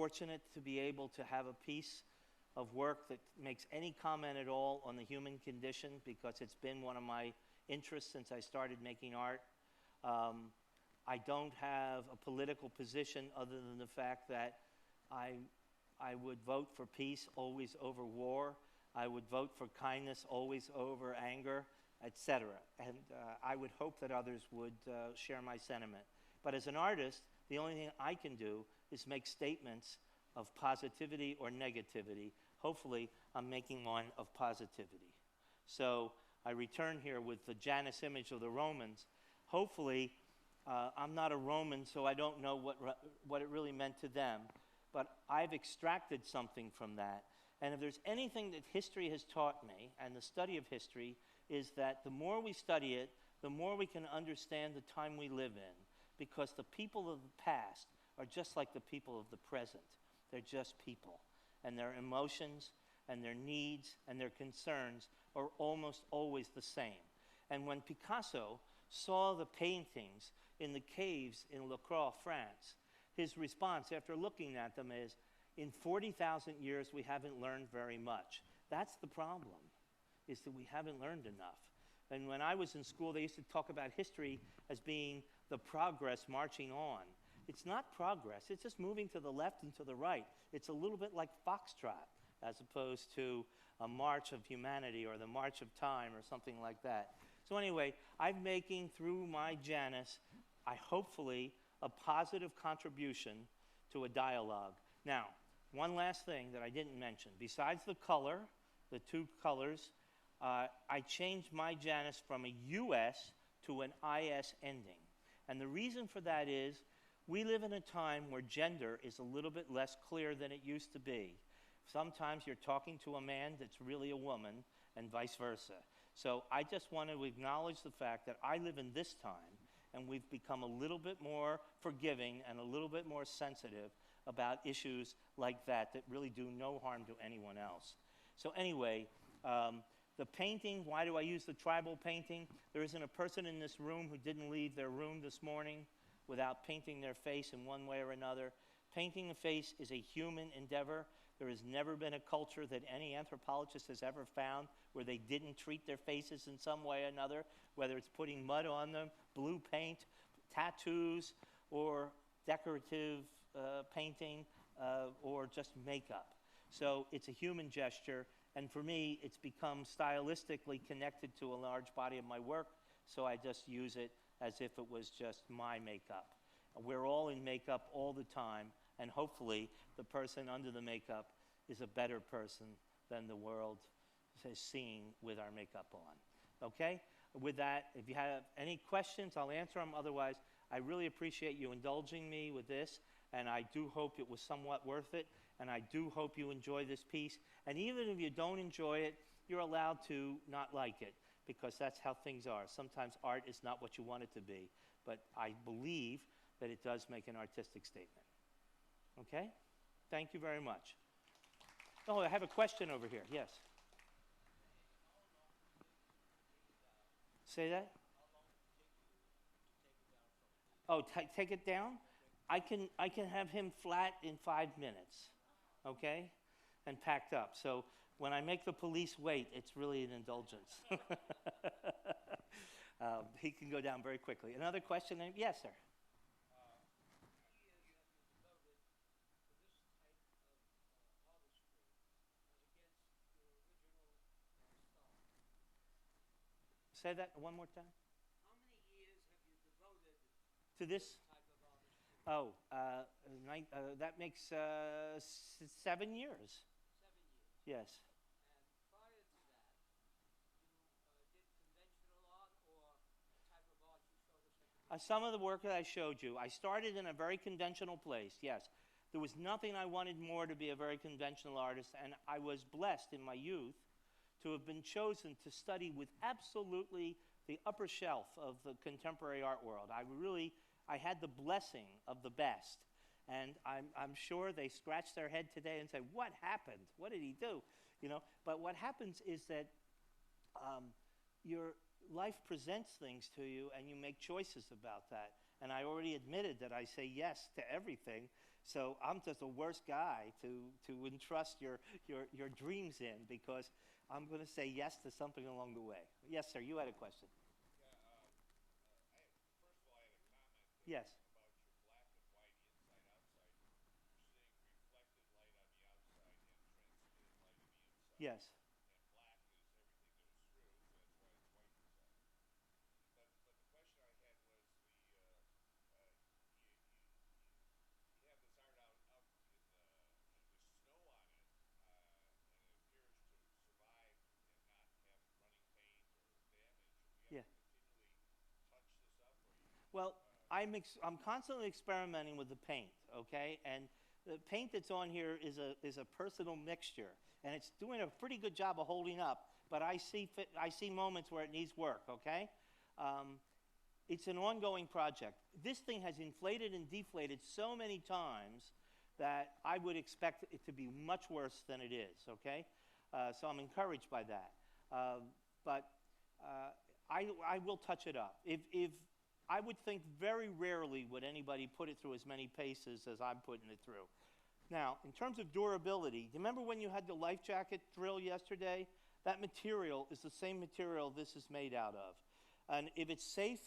fortunate to be able to have a piece of work that makes any comment at all on the human condition, because it's been one of my interests since I started making art. I don't have a political position other than the fact that I would vote for peace always over war. I would vote for kindness always over anger, etc. And I would hope that others would share my sentiment. But as an artist, the only thing I can do is make statements of positivity or negativity. Hopefully, I'm making one of positivity. So I return here with the Janus image of the Romans. Hopefully, I'm not a Roman, so I don't know what it really meant to them. But I've extracted something from that. And if there's anything that history has taught me, and the study of history, is that the more we study it, the more we can understand the time we live in. Because the people of the past are just like the people of the present. They're just people. And their emotions and their needs and their concerns are almost always the same. And when Picasso saw the paintings in the caves in La Croix, France, his response after looking at them is, in 40,000 years we haven't learned very much. That's the problem, is that we haven't learned enough. And when I was in school, they used to talk about history as being the progress marching on. It's not progress, it's just moving to the left and to the right. It's a little bit like foxtrot, as opposed to a march of humanity or the march of time or something like that. So anyway, I'm making through my Janus, hopefully, a positive contribution to a dialogue. Now, one last thing that I didn't mention. Besides the color, the two colors, I changed my Janus from a US to an IS ending. And the reason for that is we live in a time where gender is a little bit less clear than it used to be. Sometimes you're talking to a man that's really a woman, and vice versa. So I just want to acknowledge the fact that I live in this time, and we've become a little bit more forgiving and a little bit more sensitive about issues like that really do no harm to anyone else. So anyway, the painting, why do I use the tribal painting? There isn't a person in this room who didn't leave their room this morning without painting their face in one way or another. Painting a face is a human endeavor. There has never been a culture that any anthropologist has ever found where they didn't treat their faces in some way or another, whether it's putting mud on them, blue paint, tattoos, or decorative painting, or just makeup. So it's a human gesture, and for me, it's become stylistically connected to a large body of my work, so I just use it as if it was just my makeup. We're all in makeup all the time, and hopefully the person under the makeup is a better person than the world is seeing with our makeup on. Okay? With that, if you have any questions, I'll answer them. Otherwise, I really appreciate you indulging me with this, and I do hope it was somewhat worth it, and I do hope you enjoy this piece. And even if you don't enjoy it, you're allowed to not like it, because that's how things are. Sometimes art is not what you want it to be, but I believe that it does make an artistic statement. Okay? Thank you very much. Oh, I have a question over here. Yes. Say that? Oh, take it down? I can have him flat in 5 minutes, okay? And packed up. So when I make the police wait, it's really an indulgence. He can go down very quickly. Another question? Yes, sir. Say that one more time. How many years have you devoted to this type of artistry? That makes 7 years. 7 years. Yes. And prior to that, you did conventional art or the type of art you showed us? Some of the work that I showed you, I started in a very conventional place, yes. There was nothing I wanted more to be a very conventional artist, and I was blessed in my youth to have been chosen to study with absolutely the upper shelf of the contemporary art world. I had the blessing of the best. And I'm sure they scratch their head today and say, what happened? What did he do? You know, but what happens is that your life presents things to you and you make choices about that. And I already admitted that I say yes to everything. So I'm just the worst guy to entrust your dreams in, because I'm going to say yes to something along the way. Yes, sir, you had a question. Yes. Yes. Yeah. Well, I'm constantly experimenting with the paint, okay? And the paint that's on here is a personal mixture, and it's doing a pretty good job of holding up. But I see moments where it needs work, okay? Um, it's an ongoing project. This thing has inflated and deflated so many times that I would expect it to be much worse than it is, okay? So I'm encouraged by that. But I will touch it up. If I would think very rarely would anybody put it through as many paces as I'm putting it through. Now, in terms of durability, do you remember when you had the life jacket drill yesterday? That material is the same material this is made out of. And if it's safe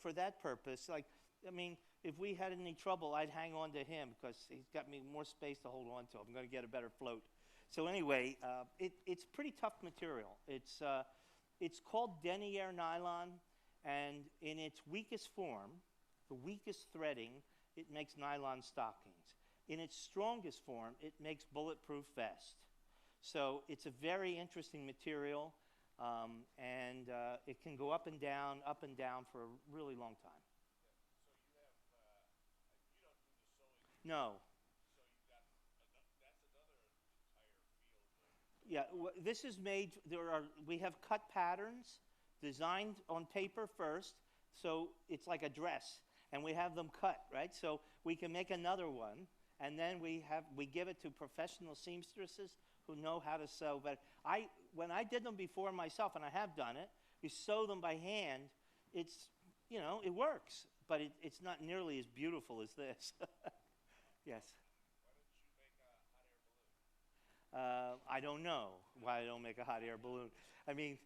for that purpose, like, I mean, if we had any trouble, I'd hang on to him because he's got me more space to hold on to. I'm going to get a better float. So anyway, it's pretty tough material. It's called denier nylon, and in its weakest form, the weakest threading, it makes nylon stockings. In its strongest form, it makes bulletproof vest. So it's a very interesting material, and it can go up and down for a really long time. No. Yeah, this is made, we have cut patterns designed on paper first, so it's like a dress, and we have them cut, right? So we can make another one, and then we give it to professional seamstresses who know how to sew. But when I did them before myself, and I have done it, you sew them by hand, it works, but it's not nearly as beautiful as this. Yes. I don't know why I don't make a hot air balloon. I mean,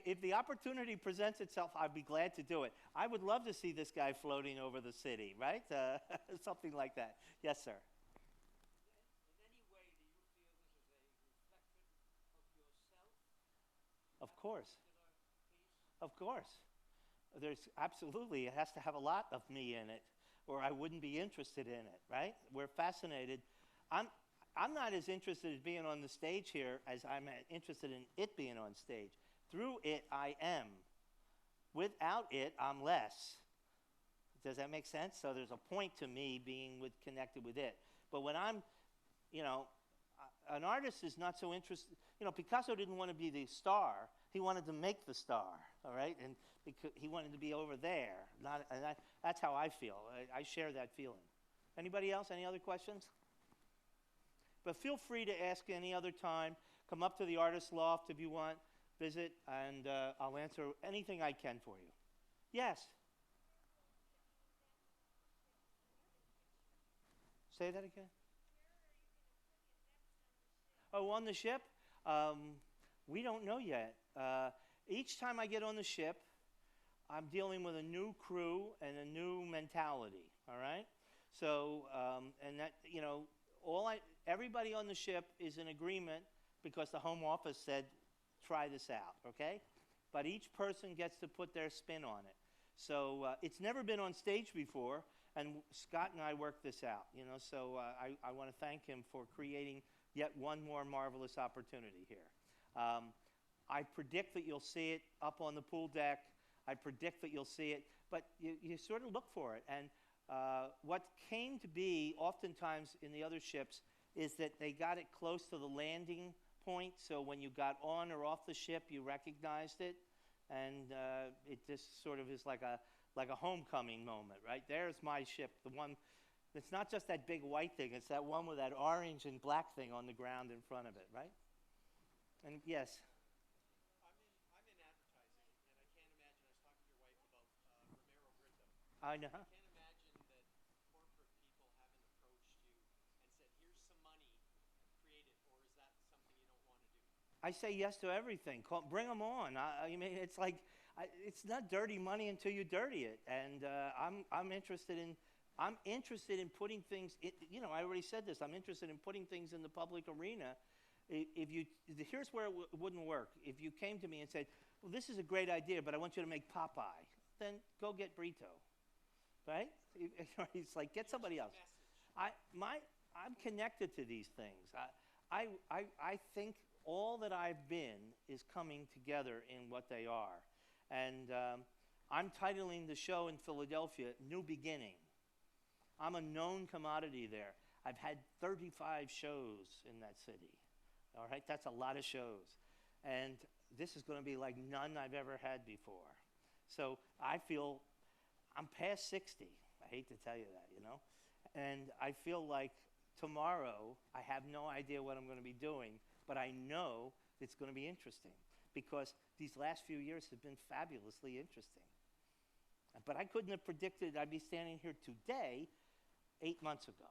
if the opportunity presents itself, I'd be glad to do it. I would love to see this guy floating over the city, right? Something like that. Yes, sir. In any way, do you feel this is a reflection of yourself? Of course. Particular piece? Of course. It has to have a lot of me in it, or I wouldn't be interested in it, right? We're fascinated. I'm not as interested in being on the stage here as I'm interested in it being on stage. Through it, I am. Without it, I'm less. Does that make sense? So there's a point to me being connected with it. But when I'm, an artist is not so interested. Picasso didn't want to be the star. He wanted to make the star, all right? And because he wanted to be over there. That's how I feel. I share that feeling. Anybody else? Any other questions? But feel free to ask any other time. Come up to the Artist Loft if you want. Visit, and I'll answer anything I can for you. Yes? Say that again? Oh, on the ship? We don't know yet. Each time I get on the ship, I'm dealing with a new crew and a new mentality, all right? So, and that, everybody on the ship is in agreement because the home office said, try this out, okay? But each person gets to put their spin on it. So it's never been on stage before, and Scott and I worked this out, so I want to thank him for creating yet one more marvelous opportunity here. I predict that you'll see it up on the pool deck. I predict that you'll see it, but you sort of look for it. And what came to be oftentimes in the other ships is that they got it close to the landing point, so when you got on or off the ship, you recognized it, and it just sort of is like a homecoming moment, right? There's my ship, the one. It's not just that big white thing, it's that one with that orange and black thing on the ground in front of it, right? And yes? I'm in advertising, and I can't imagine. I was talking to your wife about Romero Brito. I know. I can't I say yes to everything. Bring them on. I mean, it's like, it's not dirty money until you dirty it. And I'm interested in putting things, I already said this, I'm interested in putting things in the public arena. Here's where it wouldn't work. If you came to me and said, well, this is a great idea, but I want you to make Popeye, then go get Brito, right? It's like, get somebody else. I'm connected to these things. I think all that I've been is coming together in what they are. And I'm titling the show in Philadelphia, New Beginning. I'm a known commodity there. I've had 35 shows in that city. All right, that's a lot of shows. And this is going to be like none I've ever had before. So I feel I'm past 60. I hate to tell you that, And I feel like tomorrow I have no idea what I'm going to be doing, but I know it's going to be interesting because these last few years have been fabulously interesting. But I couldn't have predicted I'd be standing here today 8 months ago.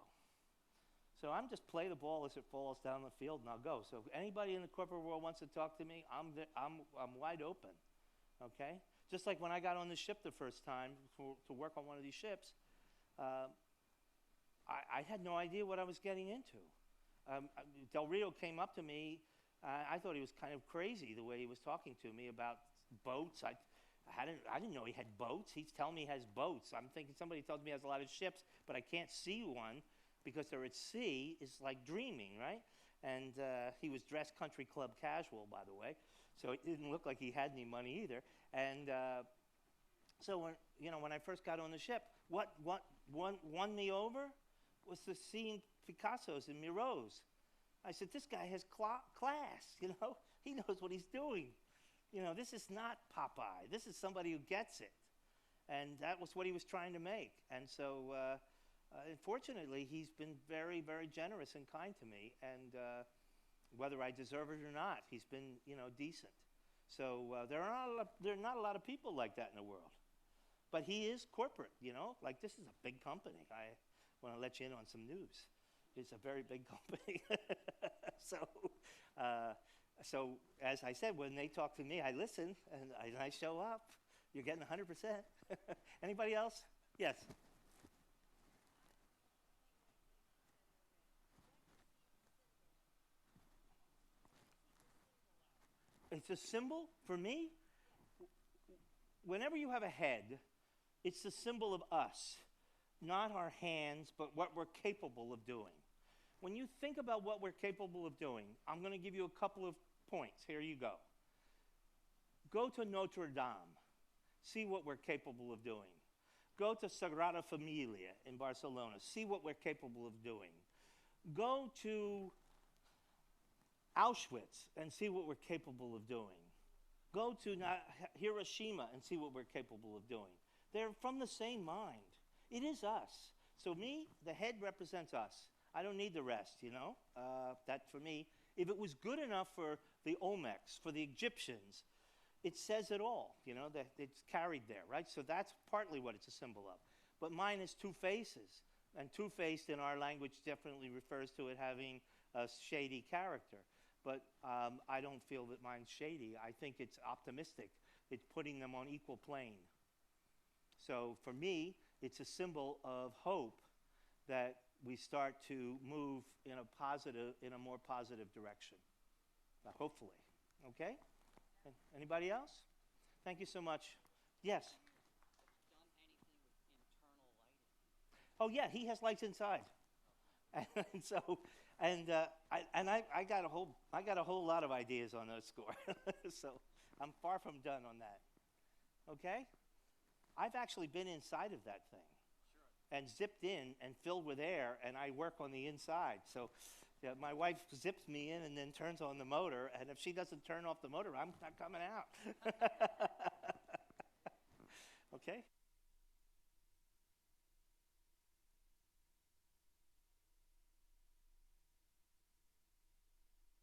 So I'm just play the ball as it falls down the field, and I'll go. So if anybody in the corporate world wants to talk to me, I'm wide open, okay? Just like when I got on the ship the first time to work on one of these ships, I had no idea what I was getting into. Del Rio came up to me. I thought he was kind of crazy the way he was talking to me about boats. I didn't know he had boats. He's telling me he has boats. I'm thinking somebody tells me he has a lot of ships, but I can't see one because they're at sea. Is like dreaming, right? And he was dressed country club casual, by the way, so it didn't look like he had any money either. And so when I first got on the ship, what won me over was the seeing Picassos and Miros. I said, this guy has class, He knows what he's doing. This is not Popeye. This is somebody who gets it. And that was what he was trying to make. And so, fortunately, he's been very, very generous and kind to me. And whether I deserve it or not, he's been, decent. So there are not a lot of people like that in the world. But he is corporate, Like, this is a big company. I want to let you in on some news. It's a very big company. So as I said, when they talk to me, I listen, and I show up. You're getting 100%. Anybody else? Yes. It's a symbol for me. Whenever you have a head, it's the symbol of us, not our hands, but what we're capable of doing. When you think about what we're capable of doing, I'm going to give you a couple of points. Here you go. Go to Notre Dame. See what we're capable of doing. Go to Sagrada Familia in Barcelona. See what we're capable of doing. Go to Auschwitz and see what we're capable of doing. Go to Hiroshima and see what we're capable of doing. They're from the same mind. It is us. So me, the head represents us. I don't need the rest, That for me, if it was good enough for the Olmecs, for the Egyptians, it says it all, that it's carried there, right? So that's partly what it's a symbol of. But mine is two faces. And two-faced in our language definitely refers to it having a shady character. But I don't feel that mine's shady. I think it's optimistic. It's putting them on equal plane. So for me, it's a symbol of hope that we start to move in a more positive direction. Hopefully. Okay? Anybody else? Thank you so much. Yes? Oh yeah, he has lights inside. And so, I got a whole lot of ideas on those score. So I'm far from done on that. Okay? I've actually been inside of that thing. Sure. And zipped in and filled with air, and I work on the inside. So my wife zips me in and then turns on the motor, and if she doesn't turn off the motor, I'm not coming out. Okay?